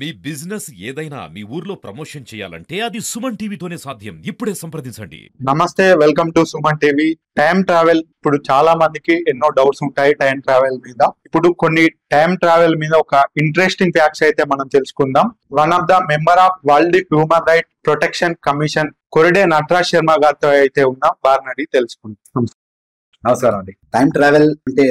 మీ business ఏదైనా మీ ఊర్లో promotion చేయాలంటే అది సుమన్ టీవీతోనే సాధ్యం. ఇప్పుడే సంప్రదించండి. నమస్తే, welcome to Suman TV. Time travel ఇప్పుడు చాలా మందికి ఎన్నో డౌట్స్ ఉంటాయి టైం ట్రావెల్ మీద. ఇప్పుడు కొన్ని టైం ట్రావెల్ మీద ఒక ఇంట్రెస్టింగ్ ఫ్యాక్ట్స్ అయితే మనం తెలుసుకుందాం. One of the member of world human right protection commission కొరిడే నటరాజ్ శర్మ గారితో అయితే ఉన్నాం. వారిని అడిగి తెలుసుకుందాం. నమస్కారం అండి. టైం ట్రావెల్ అంటే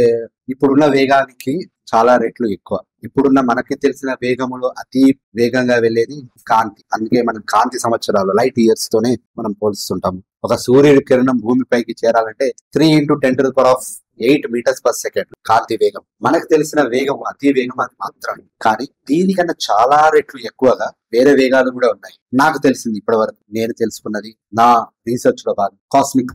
ఇప్పుడున్న వేగానికి చాలా రెట్లు ఎక్కువ. ఇప్పుడున్న మనకి తెలిసిన వేగములో అతి వేగంగా వెళ్ళేది కాంతి. అందుకే మనం కాంతి సంవత్సరాలు లైట్ ఇయర్స్ తోనే మనం పోల్స్తుంటాము. ఒక సూర్యుడి కిరణం భూమిపైకి చేరాలంటే 3 × 10⁸ మీటర్స్ పర్ సెకండ్ కాంతి వేగం. మనకు తెలిసిన వేగం అతి వేగం అది మాత్రమే. కానీ దీనికన్నా చాలా రెట్లు ఎక్కువగా వేరే వేగాలు కూడా ఉన్నాయి. నాకు తెలిసింది ఇప్పటి వరకు నేను తెలుసుకున్నది నా రీసెర్చ్ లో భాగం కాస్మిక్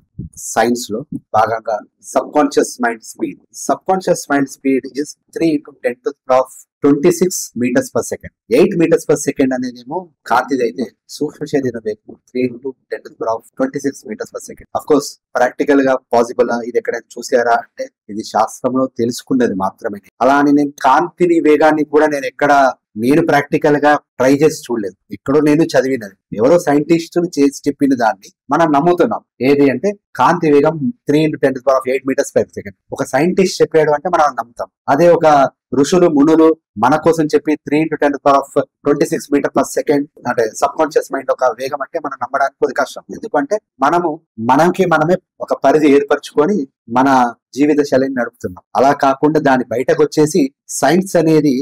సైన్స్ లో భాగంగా subconscious mind speed. Subconscious mind speed is 3 × 10⁻26 metres per second. 8 metres per second అనేదేమో కాంతిది అయితే సూక్ష్మ శరీర వేగం 3 × 10⁻26 metres per second. Of course practical గా పాసిబుల్ ఇది ఎక్కడైనా చూసారా అంటే ఇది శాస్త్రంలో తెలుసుకున్నది మాత్రమే. అలా అని నేను కాంతిని వేగాన్ని కూడా నేను ప్రాక్టికల్ గా ట్రై చేసి చూడలేదు. ఎక్కడో నేను చదివినది, ఎవరో సైంటిస్టులు చేసి చెప్పిన దాన్ని మనం నమ్ముతున్నాం. ఏది అంటే కాంతి వేగం 3 × 10⁸ మీటర్స్ పర్ సెకండ్. ఒక సైంటిస్ట్ చెప్పాడు అంటే మనం నమ్ముతాం. అదే ఒక ఋషులు మునులు మన కోసం చెప్పి 3 × 10⁻26 మీటర్ పర్ సెకండ్ అంటే సబ్ కాన్షియస్ మైండ్ ఒక వేగం అంటే మనం నమ్మడానికి కొద్ది కష్టం. ఎందుకంటే మనమే ఒక పరిధి ఏర్పరచుకొని మన జీవిత శైలిని నడుపుతున్నాం. అలా కాకుండా దాని బయటకు వచ్చేసి సైన్స్ అనేది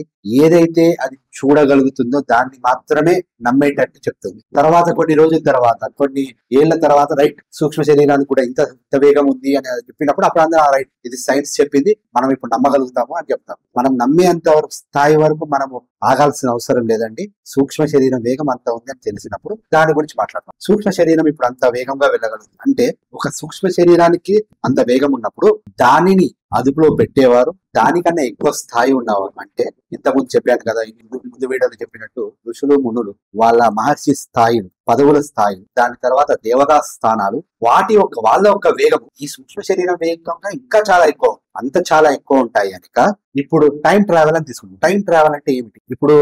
ఏదైతే అది చూడగలుగుతుందో దాన్ని మాత్రమే నమ్మేటట్టు చెప్తుంది. తర్వాత కొన్ని రోజుల తర్వాత కొన్ని ఏళ్ల తర్వాత రైట్ సూక్ష్మ శరీరానికి కూడా ఇంత వేగం ఉంది అని చెప్పినప్పుడు అప్పుడు అందరూ రైట్ ఇది సైన్స్ చెప్పింది మనం ఇప్పుడు నమ్మగలుగుతాము అని చెప్తాం. మనం నమ్మేంత స్థాయి వరకు మనము ఆగాల్సిన అవసరం లేదండి. సూక్ష్మ శరీరం వేగం అంత ఉంది అని తెలిసినప్పుడు దాని గురించి మాట్లాడతాం. సూక్ష్మ శరీరం ఇప్పుడు అంత వేగంగా వెళ్ళగలుగుతుంది అంటే ఒక సూక్ష్మ శరీరానికి అంత వేగం ఉన్నప్పుడు దానిని అదుపులో పెట్టేవారు దానికన్నా ఎక్కువ స్థాయి ఉన్నవారు. అంటే ఇంతకుముందు చెప్పాను కదా, ముందు వీడియోలో చెప్పినట్టు ఋషులు మునులు వాళ్ళ మహర్షి స్థాయిలు, పదవుల స్థాయిలు, దాని తర్వాత దేవతా స్థానాలు, వాళ్ళ యొక్క వేగం ఈ సూక్ష్మ శరీరం వేగంగా ఇంకా చాలా ఎక్కువ, అంత చాలా ఎక్కువ ఉంటాయి కనుక ఇప్పుడు టైం ట్రావెల్ అని తీసుకుంటాం. టైం ట్రావెల్ అంటే ఏమిటి? ఇప్పుడు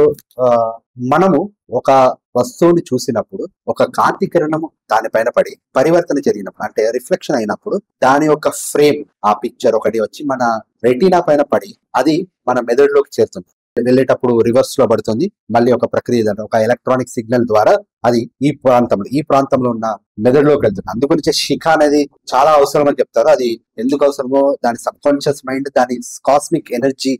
మనము ఒక వస్తువుని చూసినప్పుడు ఒక కాంతి కిరణము దానిపైన పడి పరివర్తన జరిగినప్పుడు అంటే రిఫ్లెక్షన్ అయినప్పుడు దాని యొక్క ఫ్రేమ్ ఆ పిక్చర్ ఒకటి వచ్చి మన రెటీనా పైన పడి అది మన మెదడులోకి చేరుతుంది. వెళ్ళేటప్పుడు రివర్స్ లో పడుతుంది. మళ్ళీ ఒక ప్రక్రియ ఒక ఎలక్ట్రానిక్ సిగ్నల్ ద్వారా అది ఈ ప్రాంతంలో ఉన్న మెదడులోకి వెళ్తుంది. అందుగురించి శిఖ అనేది చాలా అవసరం అని చెప్తారు. అది ఎందుకు అవసరమో దాని సబ్ కాన్షియస్ మైండ్ దాని కాస్మిక్ ఎనర్జీ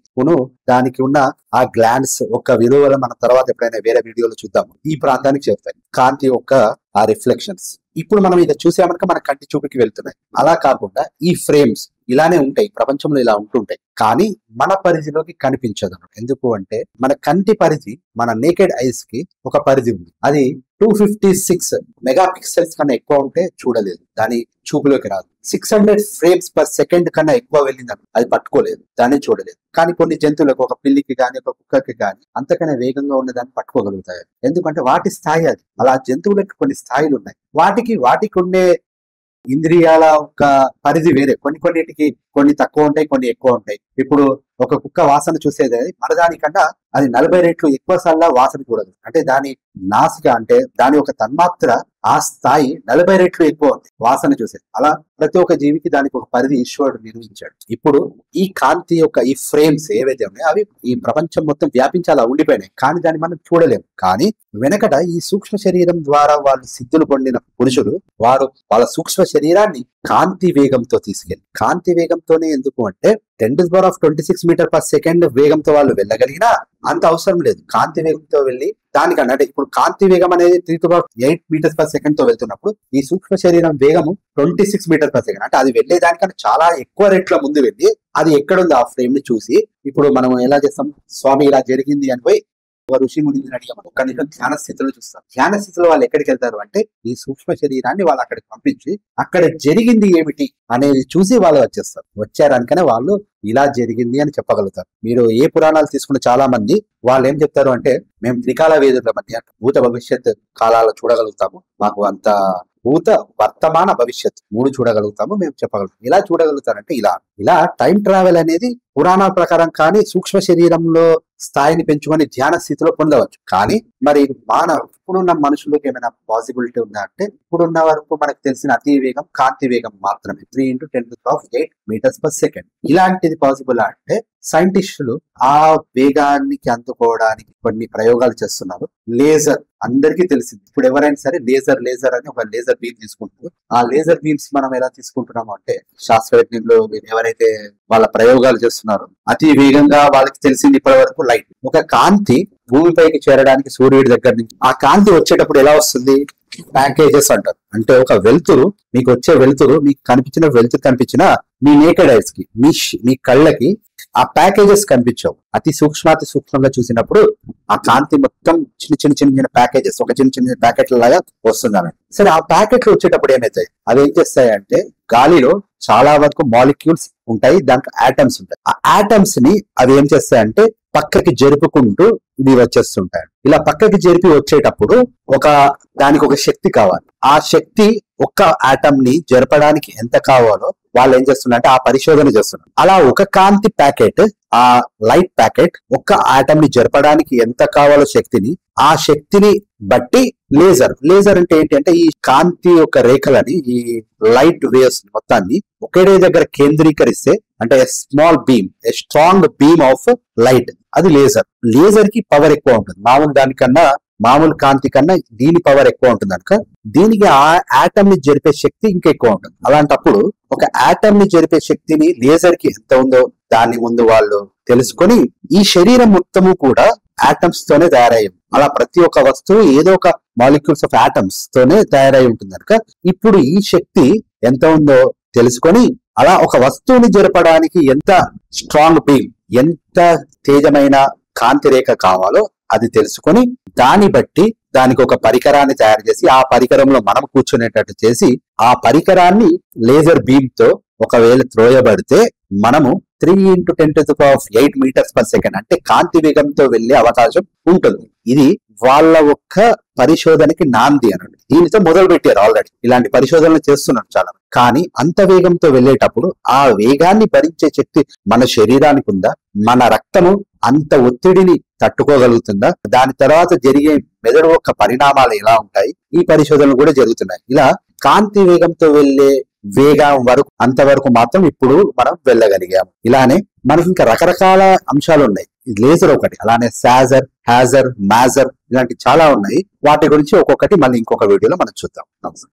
దానికి ఉన్న ఆ గ్లాండ్స్ ఒక విలువలు మన తర్వాత ఎప్పుడైనా వేరే వీడియోలో చూద్దాము. ఈ ప్రాంతానికి చేరుతాయి కాంతి యొక్క ఆ రిఫ్లెక్షన్స్. ఇప్పుడు మనం ఇది చూసామనుక మన కంటి చూపుకి వెళ్తున్నాయి. అలా కాకుండా ఈ ఫ్రేమ్స్ ఇలానే ఉంటాయి, ప్రపంచంలో ఇలా ఉంటుంటాయి. కానీ మన పరిధిలోకి కనిపించదు. ఎందుకు అంటే మన కంటి పరిధి మన నేకెడ్ ఐస్ కి ఒక పరిధి ఉంది. అది 256 మెగాపిక్సెల్స్ కన్నా ఎక్కువ ఉంటే చూడలేదు, దాని చూపులోకి రాదు. 600 ఫ్రేమ్స్ పర్ సెకండ్ కన్నా ఎక్కువ వెళ్ళింది అది పట్టుకోలేదు, దాన్ని చూడలేదు. కానీ కొన్ని జంతువులకు ఒక పిల్లికి కానీ ఒక కుక్కకి కానీ అంతకన్నా వేగంగా ఉన్నదాన్ని పట్టుకోగలుగుతాయి. ఎందుకంటే వాటి స్థాయి అది. అలా జంతువులకు కొన్ని స్థాయిలు ఉన్నాయి. వాటికి ఉండే ఇంద్రియాల ఒక పరిధి వేరే. కొన్నిటికి కొన్ని తక్కువ ఉంటాయి, కొన్ని ఎక్కువ ఉంటాయి. ఇప్పుడు ఒక కుక్క వాసన చూసేది మనదానికన్నా అది 40 రెట్లు ఎక్కువ సార్లు వాసన చూడదు. అంటే దాని నాసిక అంటే దాని ఒక తన్మాత్ర ఆ స్థాయి 40 రెట్లు ఎక్కువ ఉంది వాసన చూసేది. అలా ప్రతి ఒక్క జీవికి దానికి ఒక పరిధి ఈశ్వరుడు నిర్మించాడు. ఇప్పుడు ఈ కాంతి యొక్క ఈ ఫ్రేమ్స్ ఏవైతే ఉన్నాయో అవి ఈ ప్రపంచం మొత్తం వ్యాపించి అలా ఉండిపోయినాయి. కానీ దాన్ని మనం చూడలేము. కానీ వెనకట ఈ సూక్ష్మ శరీరం ద్వారా వాళ్ళు సిద్ధులు పొందిన పురుషులు వాళ్ళ సూక్ష్మ శరీరాన్ని కాంతి వేగంతో తీసుకెళ్ళి, కాంతి వేగంతోనే ఎందుకు అంటే 10⁻26 మీటర్ పర్ సెకండ్ వేగంతో వాళ్ళు వెళ్ళగలిగినా అంత అవసరం లేదు. కాంతి వేగంతో వెళ్ళి దానికన్నా అంటే ఇప్పుడు కాంతి వేగం అనేది 3 మీటర్స్ పర్ సెకండ్ తో వెళ్తున్నప్పుడు ఈ సూక్ష్మ శరీరం వేగము 26 మీటర్ పర్ సెకండ్. అంటే అది వెళ్లే దానికన్నా చాలా ఎక్కువ రేట్ల ముందు వెళ్ళి అది ఎక్కడుంది ఆ ఫ్రేమ్ ని చూసి ఇప్పుడు మనం ఎలా చేస్తాం, స్వామి ఇలా జరిగింది అని పోయి ఋషి మునిని అడిగాము. ఒక్క నిమిషం ధ్యాన స్థితిలో చూస్తాం. ధ్యాన స్థితిలో వాళ్ళు ఎక్కడికి వెళ్తారు అంటే ఈ సూక్ష్మ శరీరాన్ని వాళ్ళు అక్కడికి పంపించి అక్కడ జరిగింది ఏమిటి అనేది చూసి వాళ్ళు వచ్చారనుకనే వాళ్ళు ఇలా జరిగింది అని చెప్పగలుగుతారు. మీరు ఏ పురాణాలు తీసుకున్న చాలా మంది వాళ్ళు ఏం చెప్తారు అంటే మేము త్రికాల వేదుల మధ్య భూత భవిష్యత్ కాలాలు చూడగలుగుతాము, మాకు అంత భూత, వర్తమాన, భవిష్యత్తు 3 చూడగలుగుతాము, మేము చెప్పగలుగుతాం. ఇలా చూడగలుగుతారంటే ఇలా టైం ట్రావెల్ అనేది పురాణాల ప్రకారం కానీ సూక్ష్మ శరీరంలో స్థాయిని పెంచుకొని ధ్యాన స్థితిలో పొందవచ్చు. కానీ మరి ఇప్పుడున్న మనుషులకు ఏమైనా పాసిబిలిటీ ఉందా అంటే, ఇప్పుడున్న వరకు మనకు తెలిసిన అతి వేగం కాంతి వేగం మాత్రమే 3 × 10⁸ meters per second. ఇలాంటిది పాసిబుల్ అంటే సైంటిస్టులు ఆ వేగానికి అందుకోవడానికి కొన్ని ప్రయోగాలు చేస్తున్నారు. లేజర్ అందరికీ తెలిసింది. ఇప్పుడు ఎవరైనా సరే లేజర్ అని ఒక లేజర్ బీమ్ తీసుకుంటారు. ఆ లేజర్ బీమ్స్ మనం ఎలా తీసుకుంటున్నాము అంటే, శాస్త్రజ్ఞులు ఎవరైతే వాళ్ళ ప్రయోగాలు చేస్తున్నారో అతి వేగంగా వాళ్ళకి తెలిసింది ఇప్పటి వరకు లైట్. ఒక కాంతి భూమిపైకి చేరడానికి సూర్యుడి దగ్గర నుంచి ఆ కాంతి వచ్చేటప్పుడు ఎలా వస్తుంది? ప్యాకేజెస్ అంటారు. అంటే ఒక వెలుతురు, మీకు వచ్చే వెలుతురు, మీకు వెలుతురు కనిపించిన మీ నేకెడ్ ఐస్ కి, మీ కళ్ళకి ఆ ప్యాకేజెస్ కనిపించవు. అతి సూక్ష్మంగా చూసినప్పుడు ఆ కాంతి మొత్తం చిన్న ప్యాకేజెస్, ఒక చిన్న ప్యాకెట్ల లాగా వస్తుంది అన్నమాట. సరే, ఆ ప్యాకెట్లు వచ్చేటప్పుడు ఏమవుతాయి? అవి ఏం చేస్తాయంటే, గాలిలో చాలా వరకు మాలిక్యూల్స్ ఉంటాయి, దాంట్లో ఆటమ్స్ ఉంటాయి. ఆ ఆటమ్స్ ని అవి ఏం చేస్తాయంటే పక్కకి జరుపుకుంటూ ఇవి వచ్చేస్తుంటాయి. ఇలా పక్కకి జరిపి వచ్చేటప్పుడు దానికి ఒక శక్తి కావాలి. ఆ శక్తి ఒక్క ఆటమ్ ని జరపడానికి ఎంత కావాలో వాళ్ళు ఏం చేస్తున్నారంటే ఆ పరిశోధన చేస్తున్నారు. అలా ఒక కాంతి ప్యాకెట్, ఆ లైట్ ప్యాకెట్ ఒక్క ఆటమ్ ని జరపడానికి ఎంత కావాలో శక్తిని, ఆ శక్తిని బట్టి లేజర్ అంటే ఏంటి అంటే, ఈ కాంతి యొక్క రేఖలని, ఈ లైట్ వేవ్స్ మొత్తాన్ని ఒకే దగ్గర కేంద్రీకరిస్తే, అంటే small beam, strong beam of light, అది లేజర్ కి పవర్ ఎక్కువ ఉంటుంది. మామూలు కాంతి కన్నా దీని పవర్ ఎక్కువ ఉంటుంది కనుక దీనికి ఆ ఆటమ్ ని జరిపే శక్తి ఇంకా ఎక్కువ ఉంటుంది. అలాంటప్పుడు ఒక ఆటమ్ ని జరిపే శక్తిని లేజర్ కి ఎంత ఉందో దాని ముందు వాళ్ళు తెలుసుకొని, ఈ శరీరం మొత్తము కూడా ఆటమ్స్ తోనే తయారయ్యింది. అలా ప్రతి ఒక్క వస్తువు ఏదో ఒక మాలిక్యూల్స్ ఆఫ్ ఆటమ్స్ తోనే తయారై ఉంటుంది కనుక ఇప్పుడు ఈ శక్తి ఎంత ఉందో తెలుసుకొని, అలా ఒక వస్తువుని జరపడానికి ఎంత స్ట్రాంగ్ బీమ్, ఎంత తేజమైన కాంతి రేఖ కావాలో అది తెలుసుకొని, దాన్ని బట్టి దానికి ఒక పరికరాన్ని తయారు చేసి, ఆ పరికరంలో మనం కూర్చునేటట్టు చేసి, ఆ పరికరాన్ని లేజర్ బీమ్ తో ఒకవేళ త్రోయబడితే మనము 3 × 10⁸ meters per second అంటే కాంతి వేగంతో వెళ్లే అవకాశం ఉంటుంది. ఇది వాళ్ళ ఒక్క పరిశోధనకి నాంది అన్నట్టు. దీనితో మొదలు పెట్టారు. ఆల్రెడీ ఇలాంటి పరిశోధనలు చేస్తున్నారు చాలా. కానీ అంత వేగంతో వెళ్లేటప్పుడు ఆ వేగాన్ని భరించే శక్తి మన శరీరానికి ఉందా? మన రక్తము అంత ఒత్తిడిని తట్టుకోగలుగుతుందా? దాని తర్వాత జరిగే మెదడు యొక్క పరిణామాలు ఎలా ఉంటాయి? ఈ పరిశోధనలు కూడా జరుగుతున్నాయి. ఇలా కాంతి వేగంతో వెళ్లే వేగం వరకు, అంతవరకు మాత్రం ఇప్పుడు మనం వెళ్ళగలిగాము. ఇలానే మనకి ఇంకా రకరకాల అంశాలు ఉన్నాయి. లేజర్ ఒకటి, అలానే సాజర్, హ్యాజర్, మాజర్, ఇలాంటి చాలా ఉన్నాయి. వాటి గురించి ఒక్కొక్కటి మళ్ళీ ఇంకొక వీడియోలో మనం చూద్దాం. నమస్తే.